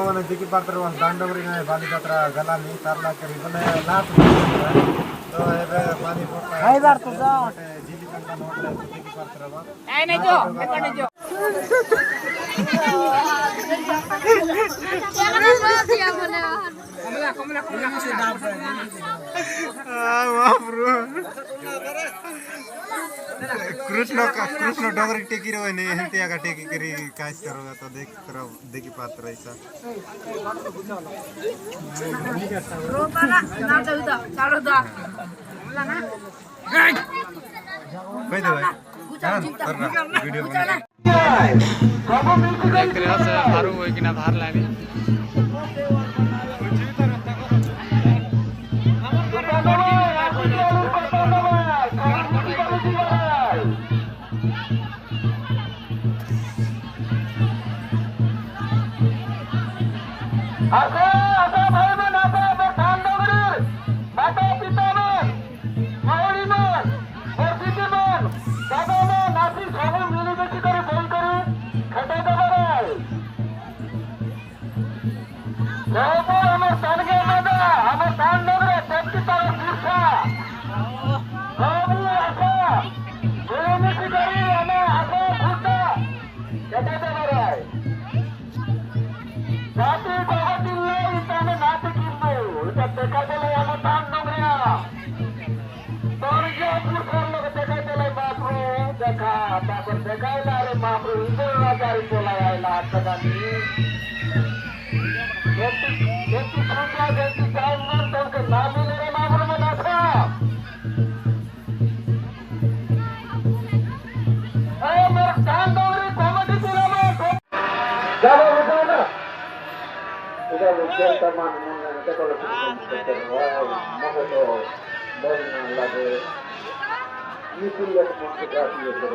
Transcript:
মানে দেখি পাত্র দান্ডবরি না বালিযাত্রা গলানি তারলা করি বলে লাভ তো এবে পানি পড়তা এইবার তো যাও জিলি কান্তা নোটলে দেখি পাত্র বা এই নাই তো এখানে যাও কমলা से दाब कृष्ण डगर टेकी रहो नहीं हेंती आगा टेकी करी काज करोगा तो देखी पात्र ऐसा रोताना ना चलता चारो दा कमला ना कह दे भाई वीडियो बना देख रहे हो से हारू होई कि ना धार लानी आशा आशा भाई मन आशा बरखान नगरीर माता पिता मन मावड़ी मन परिस्थिति मन दादा मन नासी सब मिली बेशी करे बोल करे खटे दबाराय जयपुर हमार तानगे मादा हमार तान नगरे तेप्ति तारा शीर्षा मावड़ी आशा मिली बेशी करे हमें आशा खुदा खटे दबाराय नाती जगतिल्ले इताने नाती किल्ले इता देखा दिले আমার টান নোংরা তোর যে পুরুষের লোক দেখা দিলে বাপরে দেখা তারপর দেখাইলা রে বাপরে ইন্দর রাজারি চলে আইলা টাকানি যেটি খুঁজা যেটি জানমান তোকে না মিলে রে বাপরে মনে আছে এই মোর টান নোংরা কমেডি দিলাম যাবো বুঝো না Sudah mungkin teman kita kalau kita mau itu dan lagi itu yang motivasi itu.